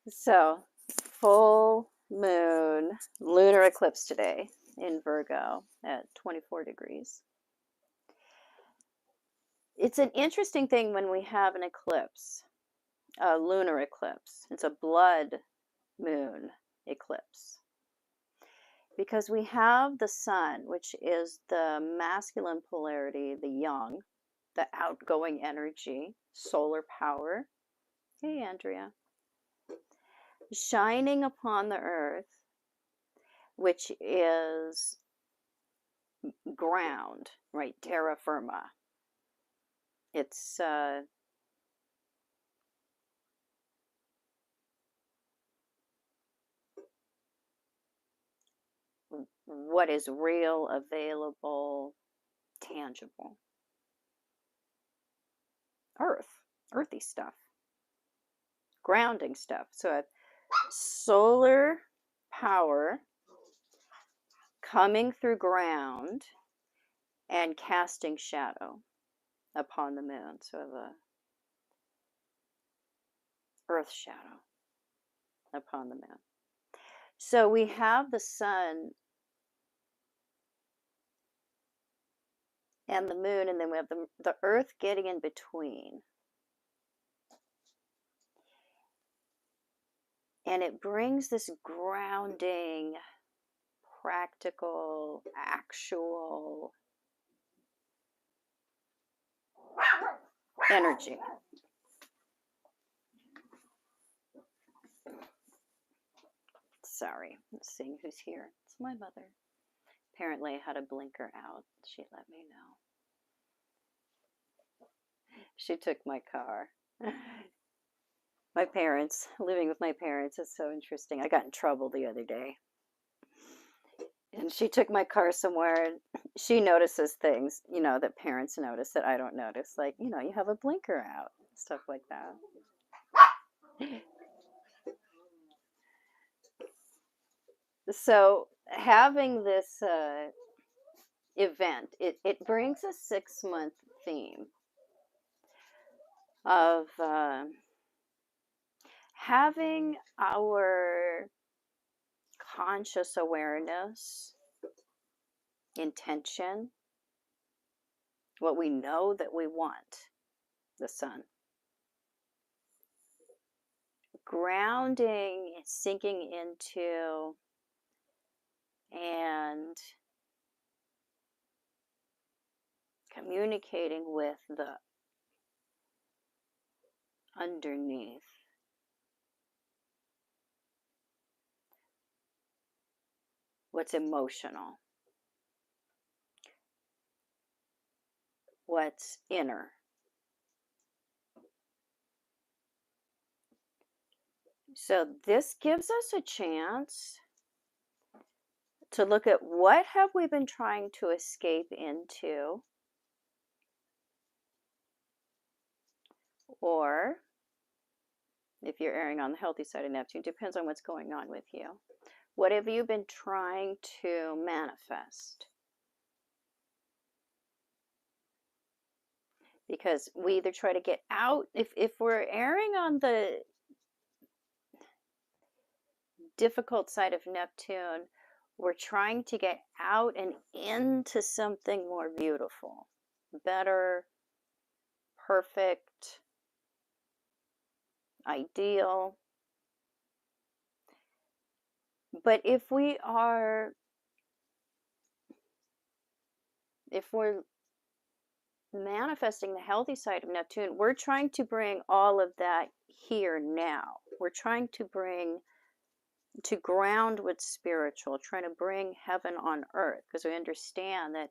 So, full moon, lunar eclipse today in Virgo at 24 degrees. It's an interesting thing when we have an eclipse, a lunar eclipse. It's a blood moon eclipse. Because we have the sun, which is the masculine polarity, the yang, the outgoing energy, solar power. Hey, Andrea. Shining upon the earth, which is ground, right? Terra firma. It's what is real, available, tangible. Earthy stuff, grounding stuff. So solar power coming through ground and casting shadow upon the moon. So the earth shadow upon the moon. So we have the sun and the moon, and then we have the earth getting in between. And it brings this grounding, practical, actual energy. Sorry, let's see who's here. It's my mother. Apparently I had a blinker out. She let me know. She took my car. My parents, living with my parents is so interesting. I got in trouble the other day. And she took my car somewhere, and she notices things, that parents notice that I don't notice. Like, you have a blinker out, stuff like that. So having this event, it brings a 6-month theme of having our conscious awareness, intention, what we know that we want, the sun. Grounding, sinking into, and communicating with the underneath. What's emotional? What's inner? So this gives us a chance to look at what have we been trying to escape into, or if you're erring on the healthy side of Neptune, depends on what's going on with you. What have you been trying to manifest? Because we either try to get out, if we're erring on the difficult side of Neptune, we're trying to get out and into something more beautiful, better, perfect, ideal. But if we're manifesting the healthy side of Neptune, we're trying to bring all of that here now. We're trying to ground what's spiritual, trying to bring heaven on earth, because we understand that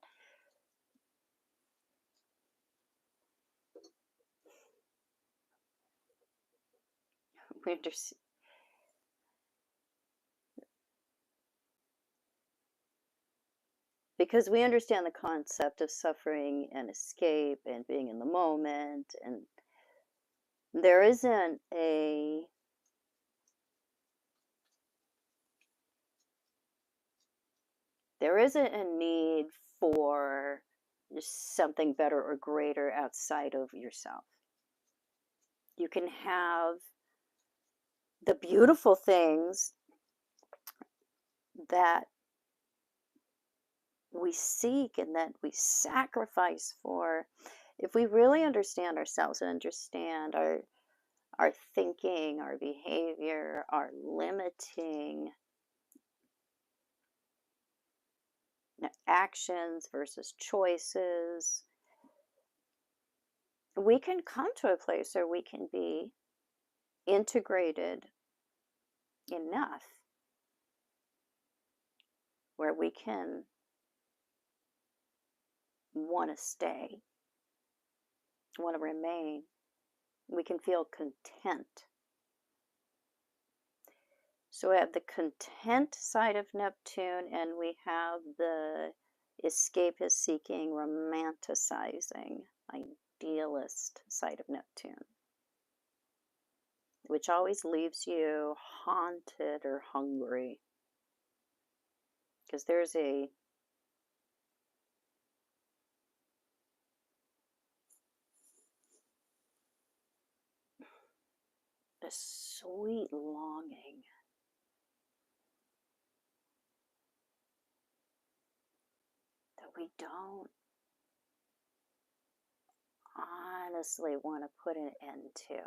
because we understand the concept of suffering and escape and being in the moment, and there isn't a need for something better or greater outside of yourself. You can have the beautiful things that we seek and that we sacrifice for, if we really understand ourselves and understand our thinking, our behavior, our limiting actions versus choices, we can come to a place where we can be integrated enough where we can want to stay, want to remain. We can feel content. So we have the content side of Neptune, and we have the escapist seeking, romanticizing, idealist side of Neptune, which always leaves you haunted or hungry. Because there's a sweet longing that we don't honestly want to put an end to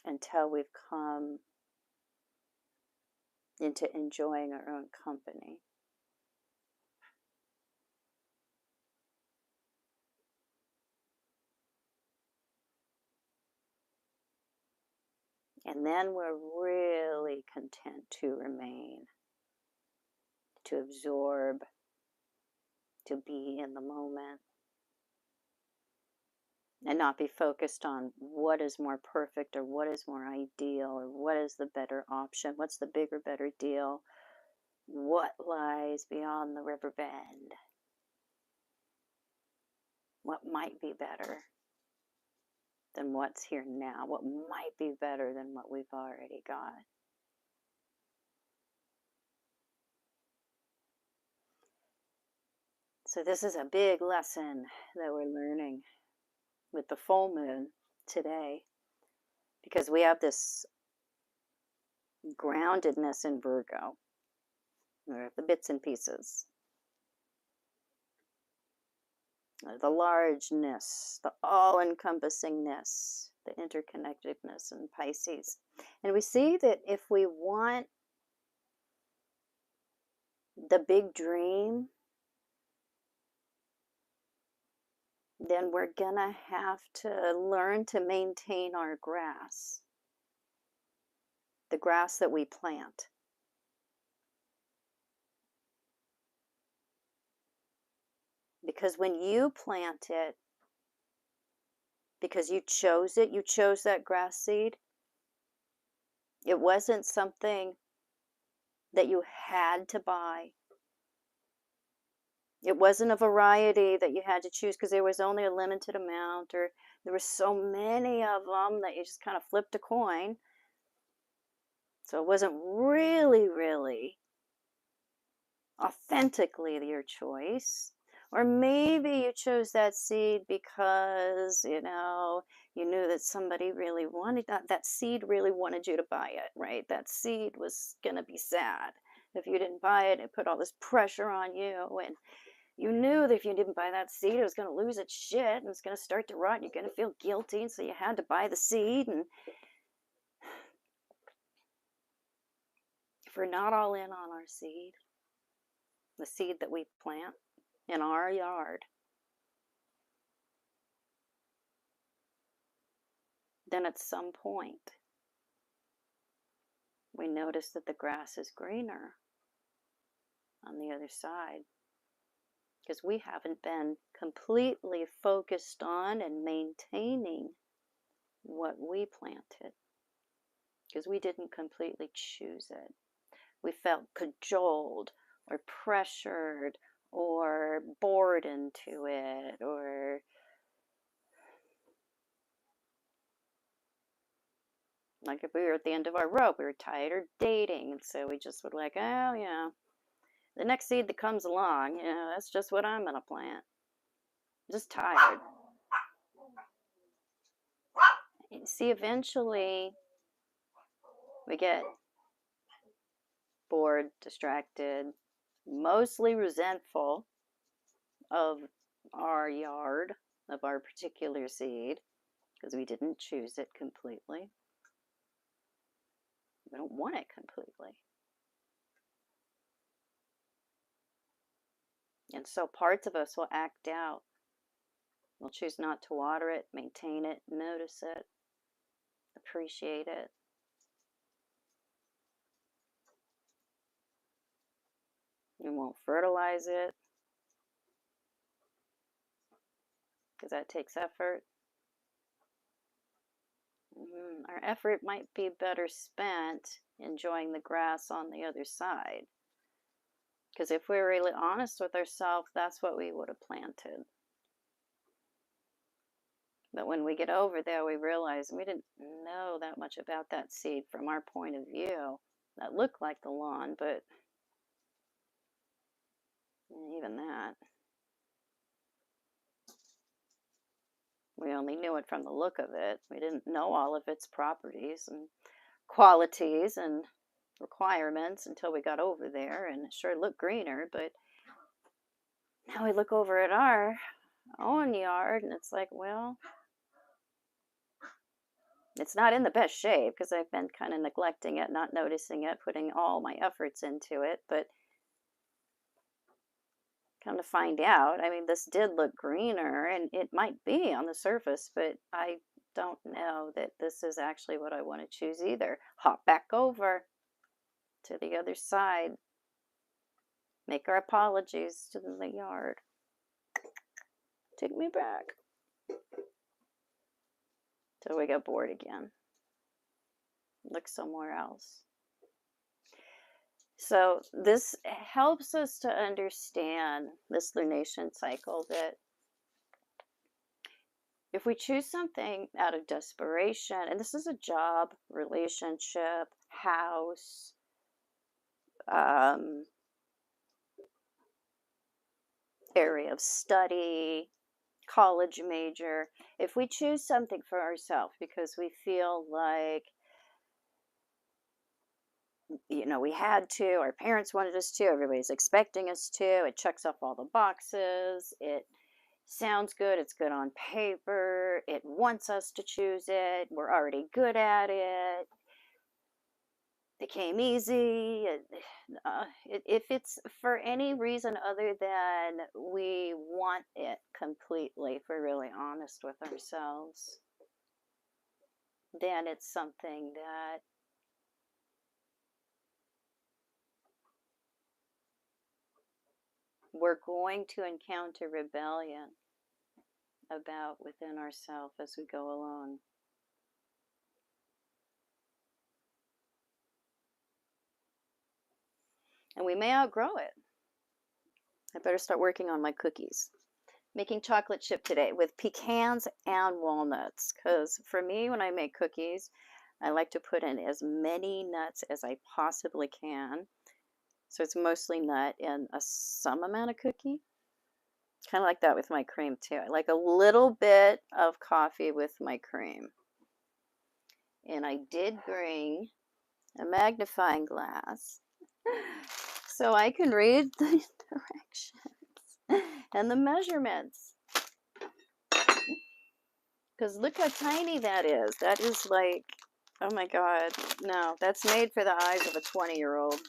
until we've come into enjoying our own company. And then we're really content to remain, to absorb, to be in the moment, and not be focused on what is more perfect or what is more ideal or what is the better option, what's the bigger, better deal, what lies beyond the river bend, what might be better than what's here now, what might be better than what we've already got. So this is a big lesson that we're learning with the full moon today, because we have this groundedness in Virgo, or the bits and pieces, the largeness, the all-encompassingness, the interconnectedness in Pisces. And we see that if we want the big dream, then we're gonna have to learn to maintain our grass, the grass that we plant. Because when you plant it, because you chose that grass seed, it wasn't something that you had to buy. It wasn't a variety that you had to choose because there was only a limited amount, or there were so many of them that you just kind of flipped a coin. So it wasn't really authentically your choice. Or maybe you chose that seed because, you knew that somebody really wanted that seed, really wanted you to buy it, right? That seed was going to be sad if you didn't buy it. It put all this pressure on you, and you knew that if you didn't buy that seed, it was going to lose its shit and it's going to start to rot and you're going to feel guilty, and so you had to buy the seed. And if we're not all in on our seed, the seed that we plant in our yard, then at some point we notice that the grass is greener on the other side, because we haven't been completely focused on and maintaining what we planted, because we didn't completely choose it. We felt cajoled or pressured or bored into it, or like if we were at the end of our rope, we were tired of dating, and so we just would like, oh yeah, the next seed that comes along, that's just what I'm gonna plant. Just tired. See, eventually we get bored, distracted, mostly resentful of our yard, of our particular seed, because we didn't choose it completely. We don't want it completely. And so parts of us will act out. We'll choose not to water it, maintain it, notice it, appreciate it. We won't fertilize it, because that takes effort. Our effort might be better spent enjoying the grass on the other side. Because if we're really honest with ourselves, that's what we would have planted. But when we get over there, we realize we didn't know that much about that seed from our point of view. That looked like the lawn, but even that, we only knew it from the look of it. We didn't know all of its properties and qualities and requirements until we got over there, and it sure looked greener. But now we look over at our own yard and it's like, well, it's not in the best shape because I've been kind of neglecting it, not noticing it, putting all my efforts into it. But come to find out, I mean, this did look greener, and it might be on the surface, but I don't know that this is actually what I want to choose either. Hop back over to the other side. Make our apologies to the yard. Take me back. Till we get bored again. Look somewhere else. So this helps us to understand this lunation cycle, that if we choose something out of desperation, and this is a job, relationship, house, area of study, college major, if we choose something for ourselves because we feel like, we had to, our parents wanted us to, everybody's expecting us to, it checks off all the boxes, it sounds good, it's good on paper, it wants us to choose it, we're already good at it, it came easy. If it's for any reason other than we want it completely, if we're really honest with ourselves, then it's something that we're going to encounter rebellion about within ourselves as we go along. And we may outgrow it. I better start working on my cookies. Making chocolate chip today with pecans and walnuts, because for me, when I make cookies, I like to put in as many nuts as I possibly can. So it's mostly nut and some amount of cookie. Kind of like that with my cream too. I like a little bit of coffee with my cream. And I did bring a magnifying glass so I can read the directions and the measurements. Because look how tiny that is. That is like, oh my God, no, that's made for the eyes of a 20-year-old.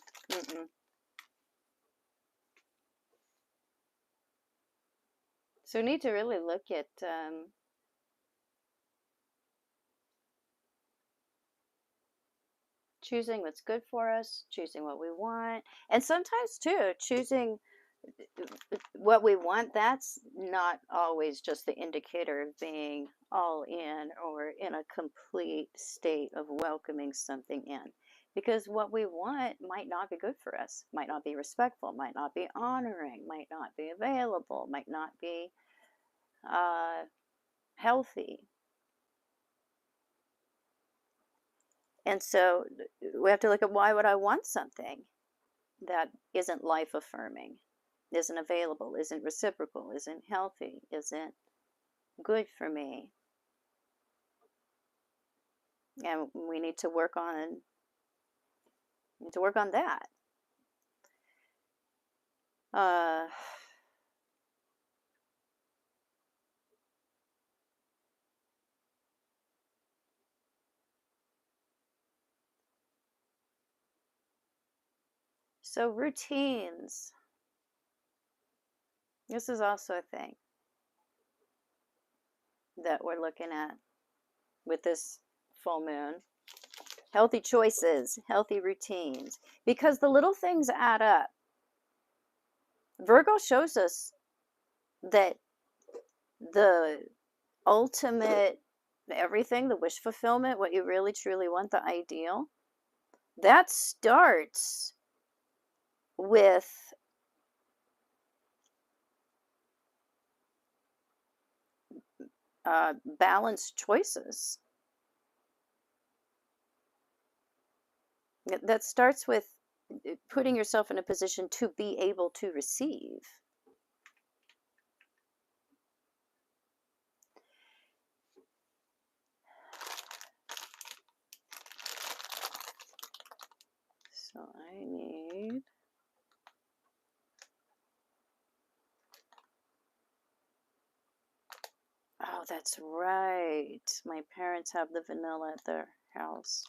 So we need to really look at choosing what's good for us, choosing what we want, and sometimes too, choosing what we want. That's not always just the indicator of being all in or in a complete state of welcoming something in, because what we want might not be good for us, might not be respectful, might not be honoring, might not be available, might not be healthy. And so we have to look at, why would I want something that isn't life affirming, isn't available, isn't reciprocal, isn't healthy, isn't good for me? And we need to work on that. So routines. This is also a thing that we're looking at with this full moon. Healthy choices, healthy routines, because the little things add up. Virgo shows us that the ultimate everything, the wish fulfillment, what you really truly want, the ideal, that starts with balanced choices. That starts with putting yourself in a position to be able to receive. So I need... Oh, that's right. My parents have the vanilla at their house.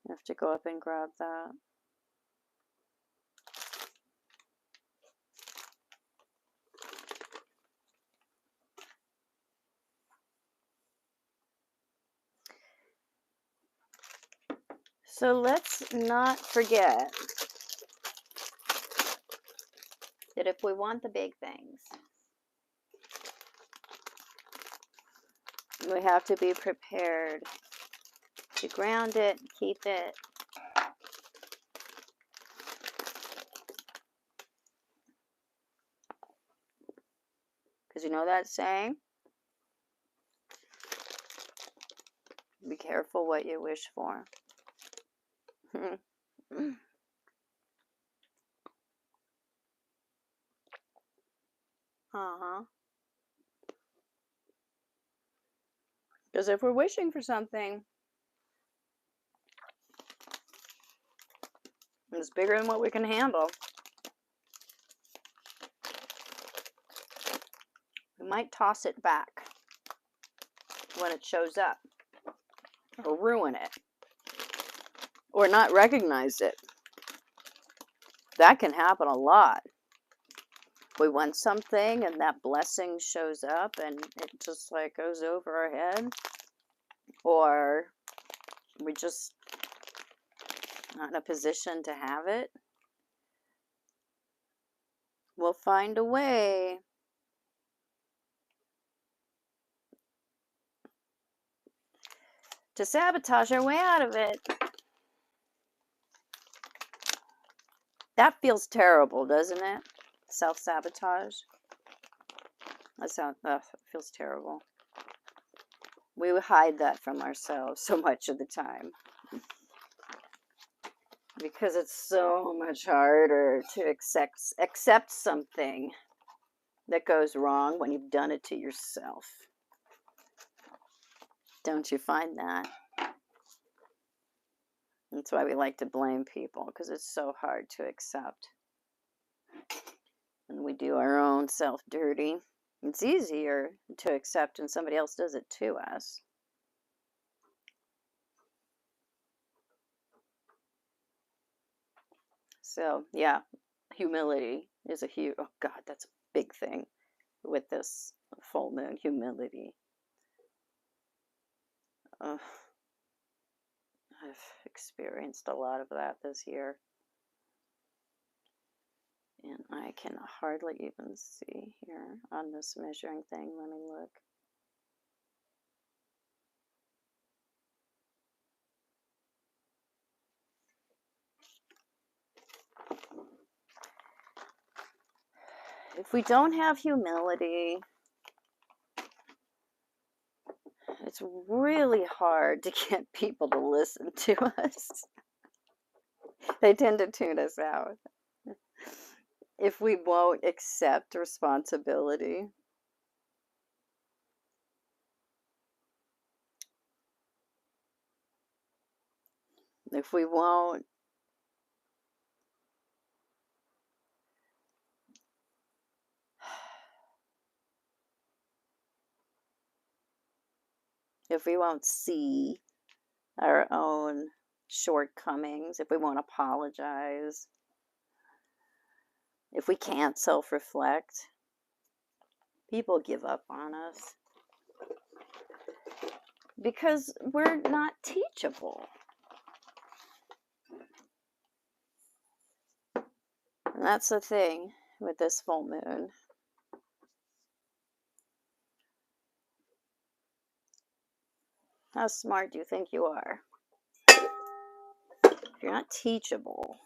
I have to go up and grab that. So let's not forget that if we want the big things, we have to be prepared to ground it, keep it. Because you know that saying? Be careful what you wish for. Because if we're wishing for something that's bigger than what we can handle, we might toss it back when it shows up, or ruin it, or not recognize it. That can happen a lot. We want something and that blessing shows up and it just like goes over our head, or we just not in a position to have it. We'll find a way to sabotage our way out of it. That feels terrible, doesn't it? Self-sabotage. That feels terrible. We hide that from ourselves so much of the time, because it's so much harder to accept something that goes wrong when you've done it to yourself. Don't you find that? That's why we like to blame people, because it's so hard to accept. And we do our own self dirty. It's easier to accept when somebody else does it to us. So, yeah, humility is a huge, oh God, that's a big thing with this full moon, humility. I've experienced a lot of that this year. And I can hardly even see here on this measuring thing. Let me look. If we don't have humility, it's really hard to get people to listen to us. They tend to tune us out if we won't accept responsibility. if we won't see our own shortcomings, if we won't apologize, if we can't self-reflect, people give up on us because we're not teachable. And that's the thing with this full moon. How smart do you think you are? If you're not teachable,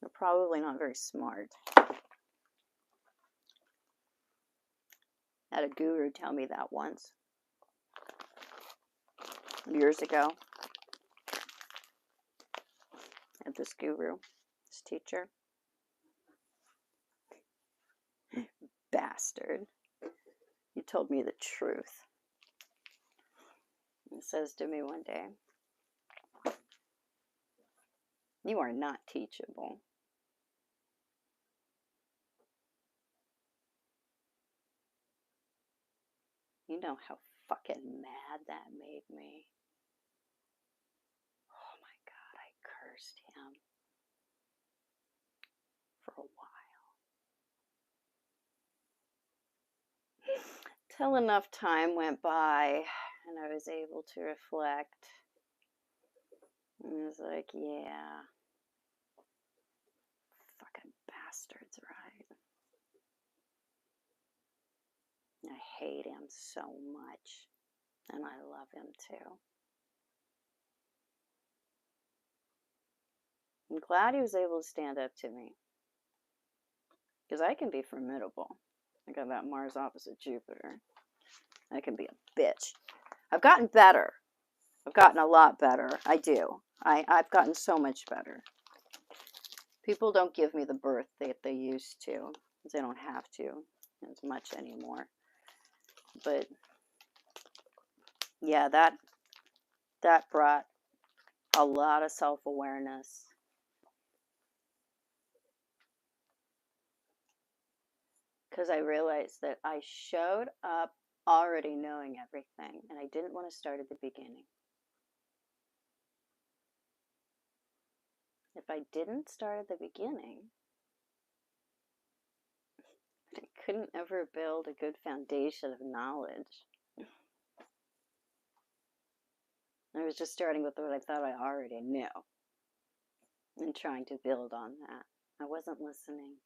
you're probably not very smart. I had a guru tell me that once, years ago. I had this guru, this teacher. Bastard. He told me the truth. He says to me one day, "You are not teachable." You know how fucking mad that made me. Oh my God, I cursed him for a while. Till enough time went by and I was able to reflect. And I was like, yeah, fucking bastard's right. I hate him so much. And I love him too. I'm glad he was able to stand up to me. Because I can be formidable. I got that Mars opposite Jupiter. I can be a bitch. I've gotten better. I've gotten a lot better. I do. I've gotten so much better. People don't give me the berth that they used to. Because they don't have to as much anymore. But yeah, that brought a lot of self-awareness. Because I realized that I showed up already knowing everything, and I didn't want to start at the beginning. If I didn't start at the beginning, I couldn't ever build a good foundation of knowledge. I was just starting with what I thought I already knew and trying to build on that. I wasn't listening.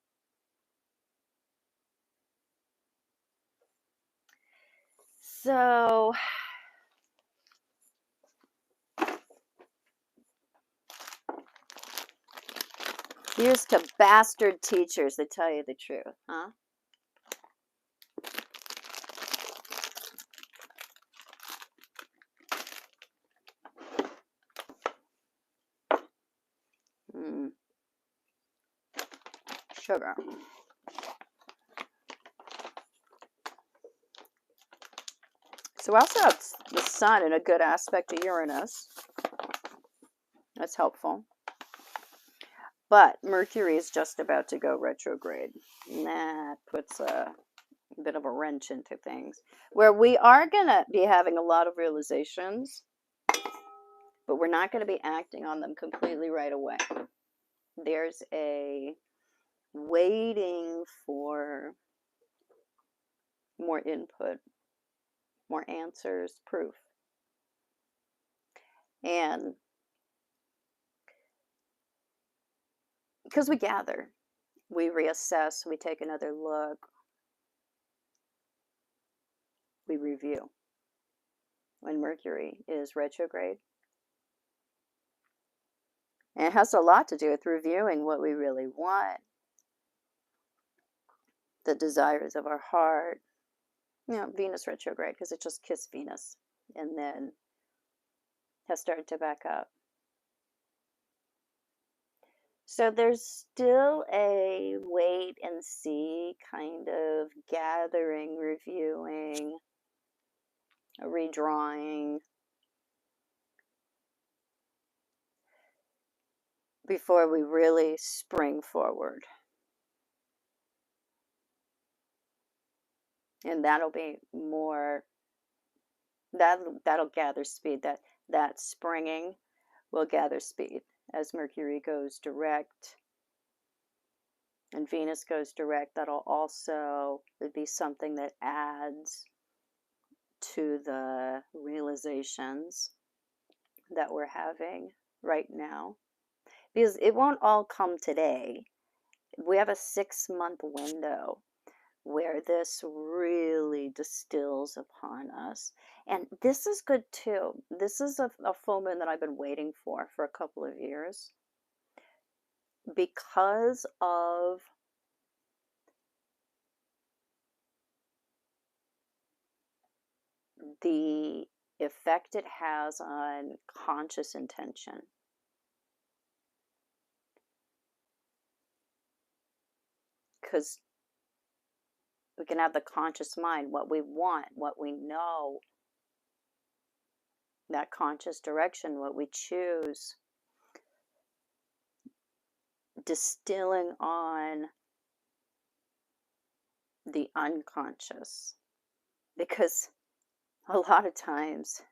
So here's to bastard teachers that tell you the truth, huh? Sugar. So we also have the sun in a good aspect to Uranus. That's helpful. But Mercury is just about to go retrograde. And that puts a bit of a wrench into things. Where we are going to be having a lot of realizations, but we're not going to be acting on them completely right away. There's a waiting for more input, more answers, proof. And because we gather, we reassess, we take another look, we review. When Mercury is retrograde, and it has a lot to do with reviewing what we really want, the desires of our heart. You know, Venus retrograde, because it just kissed Venus and then has started to back up. So there's still a wait and see kind of gathering, reviewing, redrawing. before we really spring forward. And that'll be more, that'll gather speed. That springing will gather speed as Mercury goes direct and Venus goes direct. That'll also be something that adds to the realizations that we're having right now, because it won't all come today. We have a 6-month window where this really distills upon us. And this is good too. This is a full moon that I've been waiting for a couple of years, because of the effect it has on conscious intention. Because we can have the conscious mind, what we want, what we know, that conscious direction, what we choose, distilling on the unconscious. Because a lot of times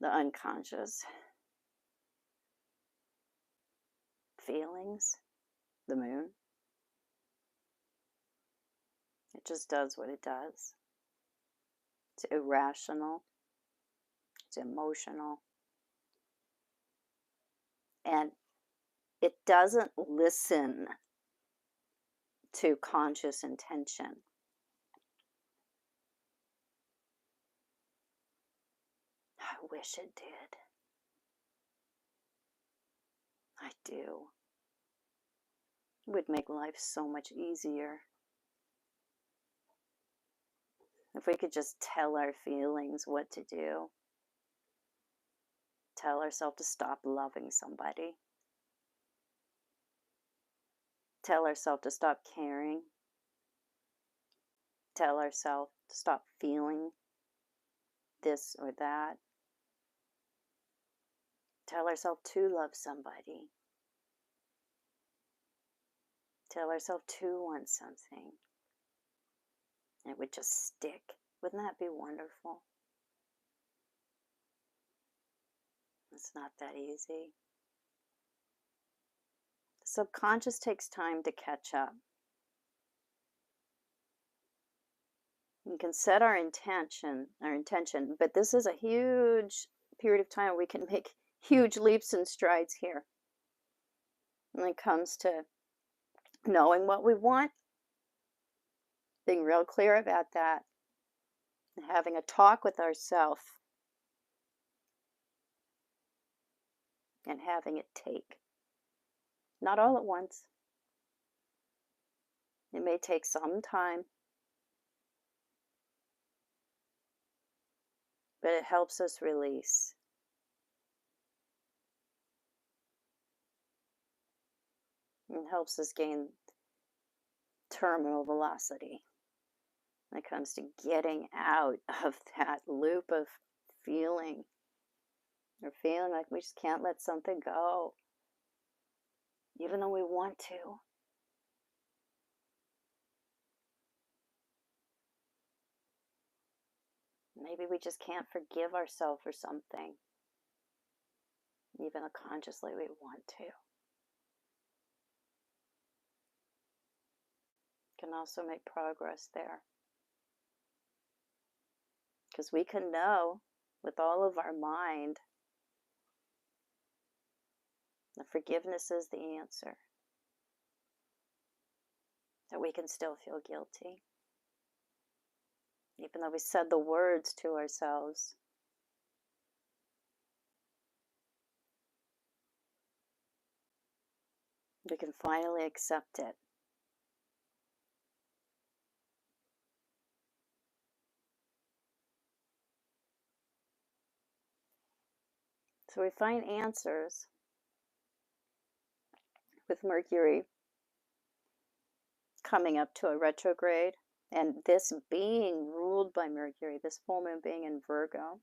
the unconscious feelings, the moon, it just does what it does. It's irrational, it's emotional, and it doesn't listen to conscious intention. I wish it did. I do. It would make life so much easier if we could just tell our feelings what to do. Tell ourselves to stop loving somebody. Tell ourselves to stop caring. Tell ourselves to stop feeling this or that. Tell ourselves to love somebody. Tell ourselves to want something. It would just stick. Wouldn't that be wonderful? It's not that easy. The subconscious takes time to catch up. We can set our intention, but this is a huge period of time where we can make huge leaps and strides here when it comes to knowing what we want, being real clear about that, and having a talk with ourselves, and having it take. Not all at once. It may take some time, but it helps us release. It helps us gain terminal velocity when it comes to getting out of that loop of feeling, or feeling like we just can't let something go, even though we want to. Maybe we just can't forgive ourselves for something, even though consciously we want to. Can also make progress there. Because we can know with all of our mind that forgiveness is the answer. That we can still feel guilty, even though we said the words to ourselves. We can finally accept it. So we find answers with Mercury coming up to a retrograde, and this being ruled by Mercury, this full moon being in Virgo.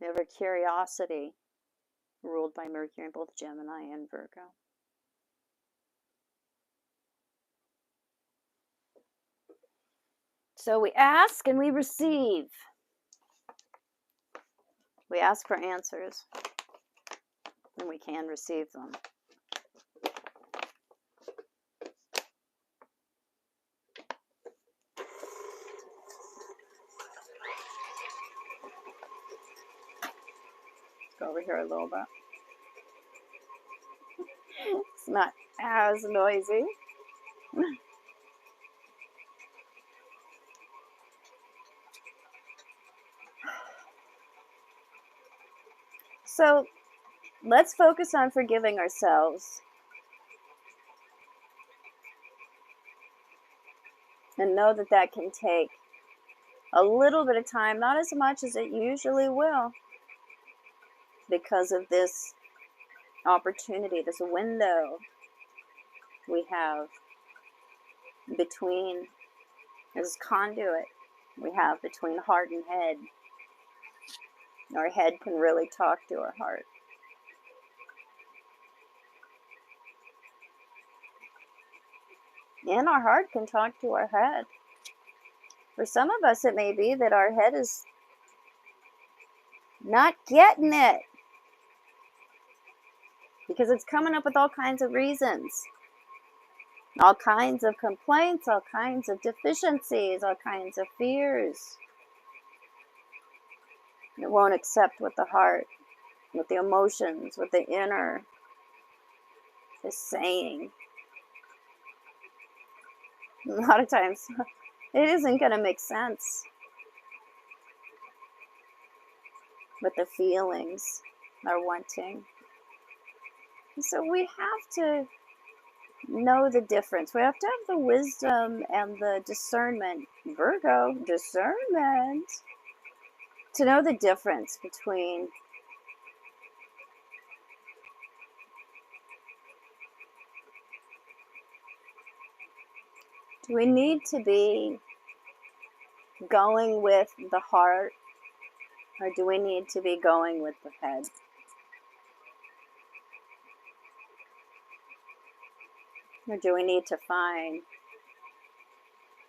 We have our curiosity, ruled by Mercury in both Gemini and Virgo. So we ask and we receive. We ask for answers, and we can receive them. Go over here a little bit. It's not as noisy. So let's focus on forgiving ourselves and know that that can take a little bit of time, not as much as it usually will, because of this opportunity, this window we have between, this conduit we have between heart and head. Our head can really talk to our heart. And our heart can talk to our head. For some of us, it may be that our head is not getting it because it's coming up with all kinds of reasons, all kinds of complaints, all kinds of deficiencies, all kinds of fears. It won't accept what the heart, what the emotions, what the inner is saying. A lot of times, it isn't going to make sense. But the feelings are wanting. So we have to know the difference. We have to have the wisdom and the discernment, Virgo, discernment, to know the difference between do we need to be going with the heart, or do we need to be going with the head? Or do we need to find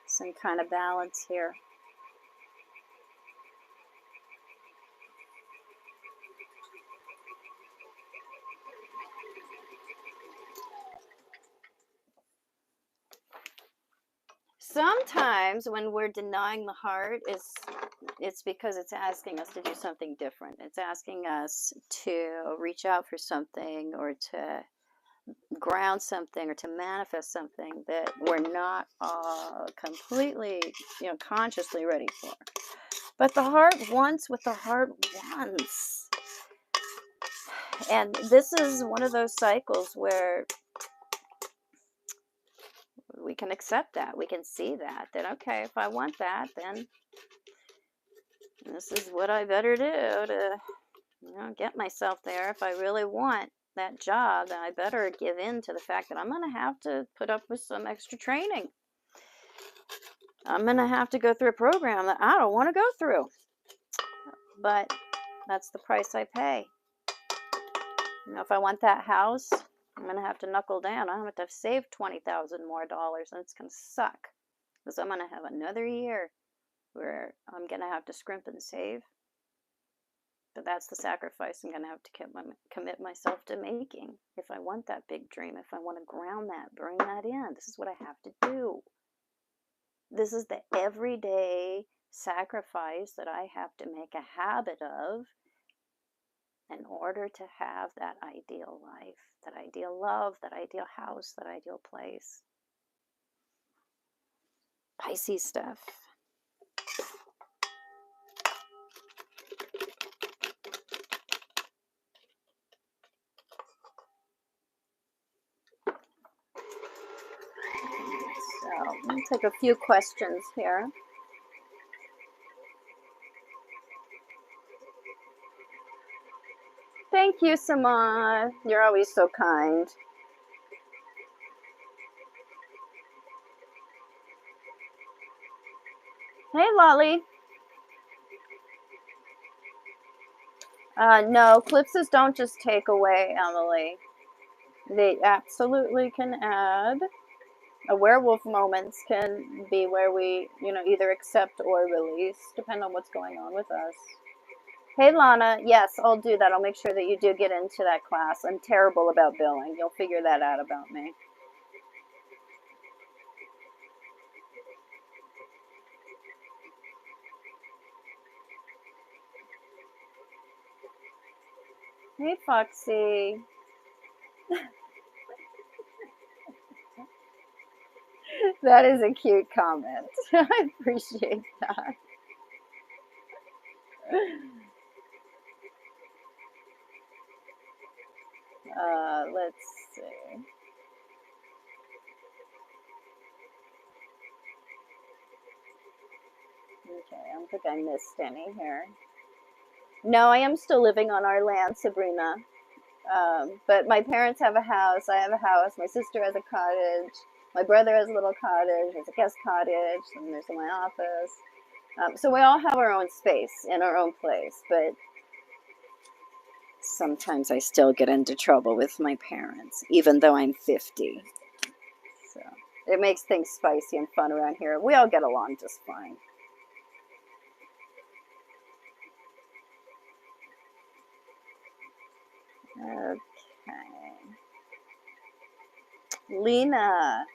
some kind of balance here? Sometimes when we're denying the heart, it's because it's asking us to do something different. It's asking us to reach out for something, or to ground something, or to manifest something that we're not completely, consciously ready for. But the heart wants what the heart wants. And this is one of those cycles where we can accept that. We can see that okay, if I want that, then this is what I better do to get myself there. If I really want that job, then I better give in to the fact that I'm going to have to put up with some extra training. I'm going to have to go through a program that I don't want to go through. But that's the price I pay. If I want that house, I'm going to have to knuckle down. I'm going to have to save $20,000 more, and it's going to suck. Because I'm going to have another year where I'm going to have to scrimp and save. But that's the sacrifice I'm going to have to commit myself to making. If I want that big dream, if I want to ground that, bring that in, this is what I have to do. This is the everyday sacrifice that I have to make a habit of in order to have that ideal life, that ideal love, that ideal house, that ideal place. Pisces stuff. So, let me take a few questions here. Thank you, Samad. You're always so kind. Hey, Lolly. No, eclipses don't just take away, Emily. They absolutely can add. A werewolf moments can be where we, either accept or release, depending on what's going on with us. Hey, Lana. Yes, I'll do that. I'll make sure that you do get into that class. I'm terrible about billing. You'll figure that out about me. Hey, Foxy. That is a cute comment. I appreciate that. Let's see. Okay, I don't think I missed any here. No, I am still living on our land, Sabrina. But my parents have a house. I have a house. My sister has a cottage. My brother has a little cottage. There's a guest cottage, and there's my office. So we all have our own space in our own place. But sometimes I still get into trouble with my parents, even though I'm 50. So it makes things spicy and fun around here. We all get along just fine. Okay. Lena.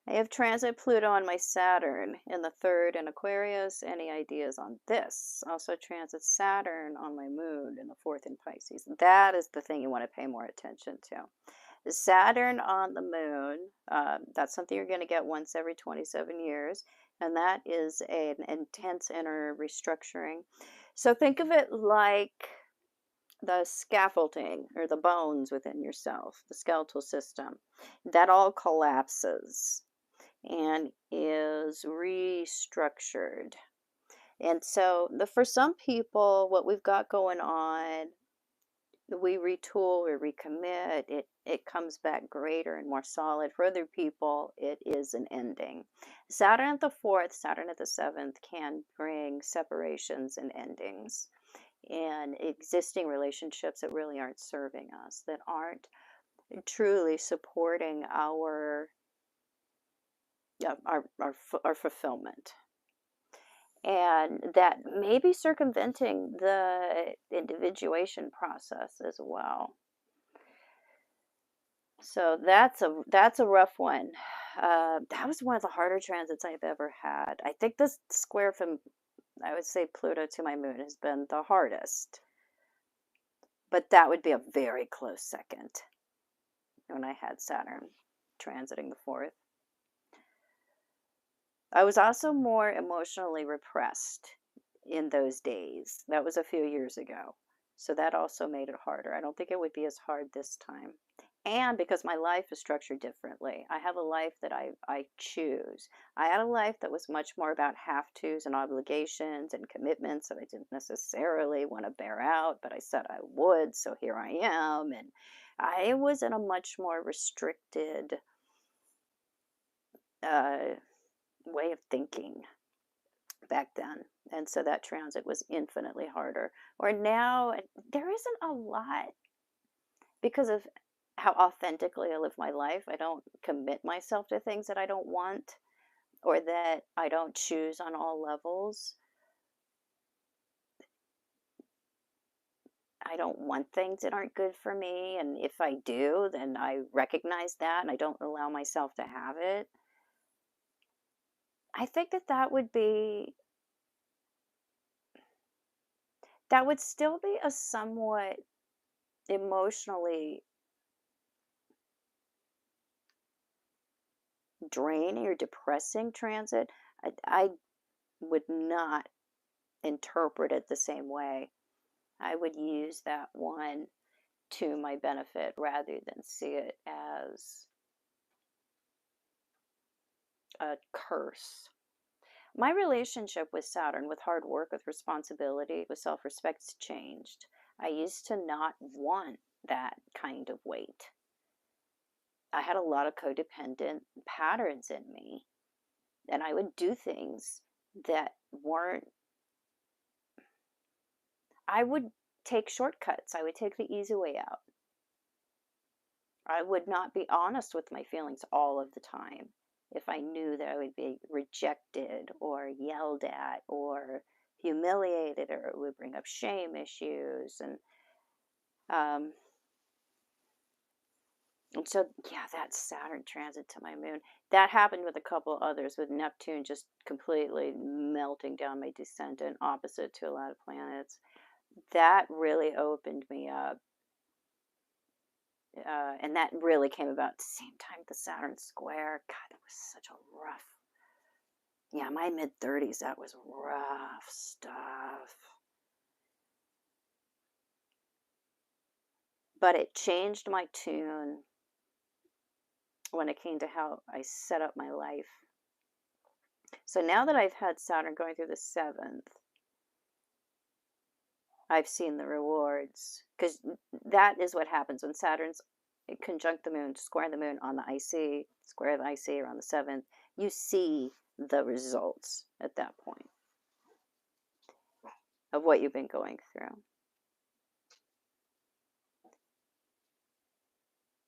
I have transit Pluto on my Saturn in the third in Aquarius. Any ideas on this? Also transit Saturn on my moon in the fourth in Pisces. That is the thing you want to pay more attention to. The Saturn on the moon, that's something you're going to get once every 27 years. And that is an intense inner restructuring. So think of it like the scaffolding or the bones within yourself, the skeletal system. That all collapses and is restructured. And so for some people, what we've got going on, we retool, we recommit, it comes back greater and more solid. For other people, it is an ending. Saturn at the fourth, Saturn at the seventh can bring separations and endings and existing relationships that really aren't serving us, that aren't truly supporting our fulfillment, and that may be circumventing the individuation process as well. So that's a rough one. That was one of the harder transits I've ever had. I think this square from, I would say, Pluto to my moon has been the hardest, but that would be a very close second when I had Saturn transiting the fourth. I was also more emotionally repressed in those days. That was a few years ago. So that also made it harder. I don't think it would be as hard this time. And because my life is structured differently, I have a life that I choose. I had a life that was much more about have-tos and obligations and commitments that I didn't necessarily want to bear out, but I said I would, so here I am. And I was in a much more restricted way of thinking back then, and so that transit was infinitely harder. Or now there isn't a lot, because of how authentically I live my life. I don't commit myself to things that I don't want or that I don't choose on all levels. I don't want things that aren't good for me, and if I do, then I recognize that and I don't allow myself to have it. I think that would still be a somewhat emotionally draining or depressing transit. I would not interpret it the same way. I would use that one to my benefit rather than see it as a curse. My relationship with Saturn, with hard work, with responsibility, with self-respect's changed. I used to not want that kind of weight. I had a lot of codependent patterns in me, and I would do things that weren't, I would take shortcuts. I would take the easy way out. I would not be honest with my feelings all of the time if I knew that I would be rejected or yelled at or humiliated, or it would bring up shame issues. Um, and so, yeah, that Saturn transit to my moon, that happened with a couple others, with Neptune just completely melting down my descendant opposite to a lot of planets. That really opened me up. And that really came about at the same time the Saturn square. God, that was such a rough, yeah, my mid 30s, that was rough stuff. But it changed my tune when it came to how I set up my life. So now that I've had Saturn going through the seventh, I've seen the rewards. Because that is what happens when Saturn's conjunct the moon, square the moon on the IC, square the IC, or on the seventh. You see the results at that point of what you've been going through.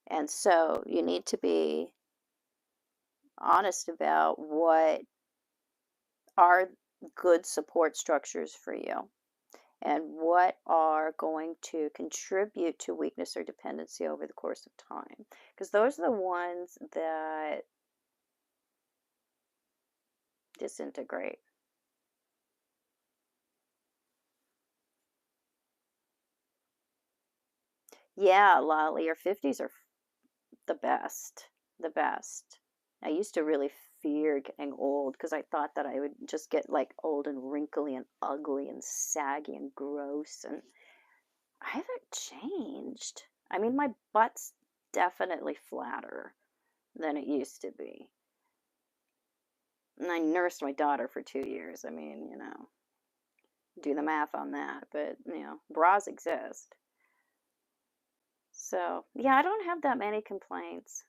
And so you need to be honest about what are good support structures for you and what are going to contribute to weakness or dependency over the course of time. Because those are the ones that disintegrate. Yeah, Lolly, your 50s are the best. The best. I used to really fear getting old because I thought that I would just get like old and wrinkly and ugly and saggy and gross. And I haven't changed. I mean, my butt's definitely flatter than it used to be. And I nursed my daughter for 2 years. I mean, do the math on that. But, bras exist. So, yeah, I don't have that many complaints.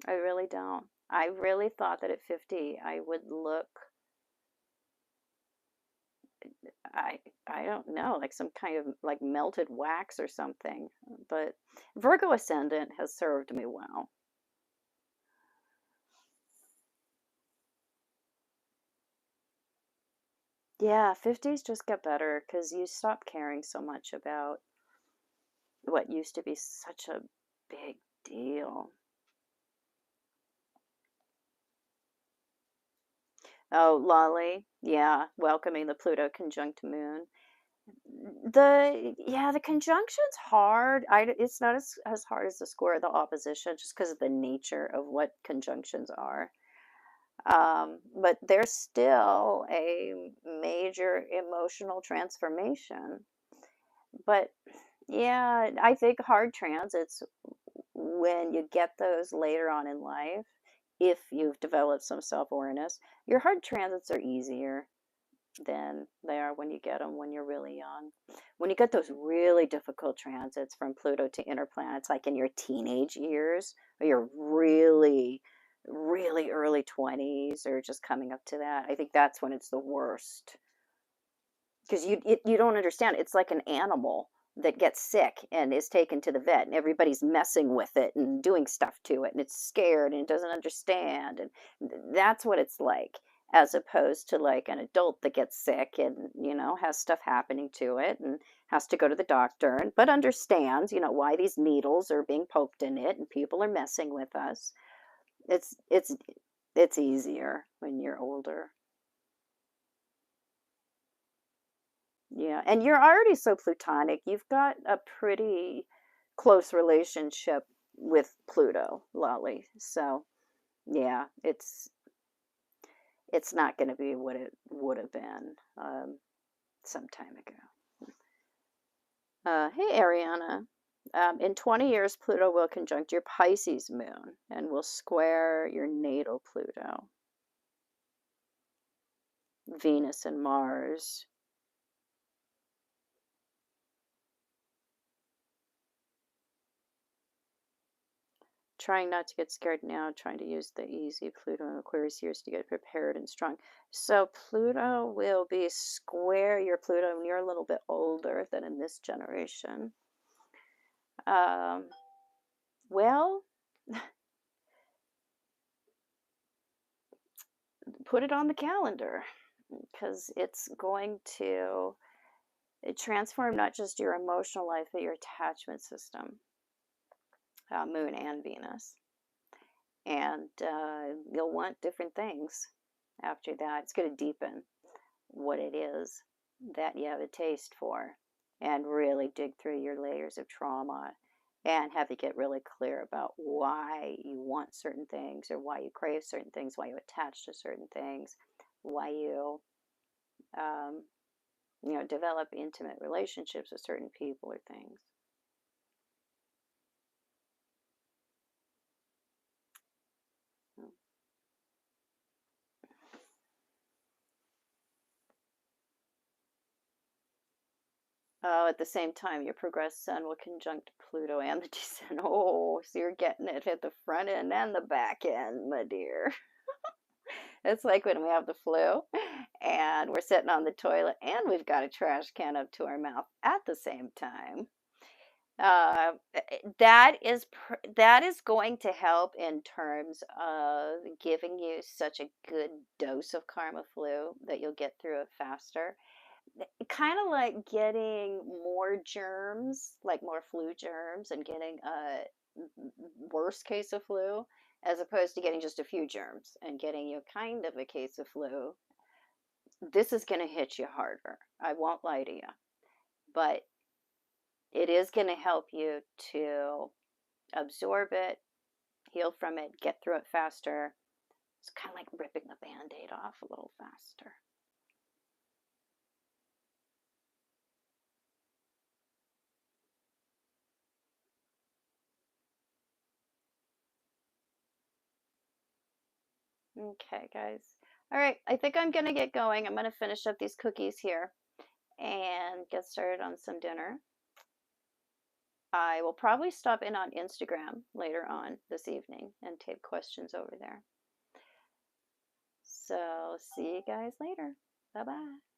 I really don't. I really thought that at 50 I would look, I I don't know, like some kind of like melted wax or something. But Virgo ascendant has served me well. Yeah, 50s just get better because you stop caring so much about what used to be such a big deal. Oh, Lolly, yeah, welcoming the Pluto conjunct moon. The conjunction's hard. It's not as hard as the square of the opposition, just because of the nature of what conjunctions are. But there's still a major emotional transformation. But yeah, I think hard transits, when you get those later on in life, if you've developed some self-awareness, your hard transits are easier than they are when you get them when you're really young. When you get those really difficult transits from Pluto to inner planets, like in your teenage years, or your really, really early 20s, or just coming up to that, I think that's when it's the worst. Because you don't understand. It's like an animal that gets sick and is taken to the vet, and everybody's messing with it and doing stuff to it, and it's scared and it doesn't understand, and that's what it's like, as opposed to like an adult that gets sick and has stuff happening to it and has to go to the doctor, and but understands why these needles are being poked in it and people are messing with us. It's it's it's easier when you're older. Yeah, and you're already so plutonic. You've got a pretty close relationship with Pluto, Lolly. So, yeah, it's not going to be what it would have been some time ago. Hey, Ariana. In 20 years, Pluto will conjunct your Pisces moon and will square your natal Pluto, Venus, and Mars. Trying not to get scared now, trying to use the easy Pluto and Aquarius years to get prepared and strong. So Pluto will be square your Pluto when you're a little bit older than in this generation. Um, well, put it on the calendar because it's going to transform not just your emotional life, but your attachment system, Moon and Venus. And you'll want different things after that. It's going to deepen what it is that you have a taste for and really dig through your layers of trauma and have you get really clear about why you want certain things or why you crave certain things, why you attach to certain things, why you, um, develop intimate relationships with certain people or things. At the same time, your progressed sun will conjunct Pluto and the descent. Oh, so you're getting it at the front end and the back end, my dear. It's like when we have the flu and we're sitting on the toilet and we've got a trash can up to our mouth at the same time. That is going to help in terms of giving you such a good dose of karma flu that you'll get through it faster. Kind of like getting more germs, like more flu germs, and getting a worse case of flu, as opposed to getting just a few germs and getting you kind of a case of flu. This is going to hit you harder. I won't lie to you, but it is going to help you to absorb it, heal from it, get through it faster. It's kind of like ripping the band-aid off a little faster. Okay, guys. All right, I think I'm going to get going. I'm going to finish up these cookies here and get started on some dinner. I will probably stop in on Instagram later on this evening and take questions over there. So, see you guys later. Bye-bye.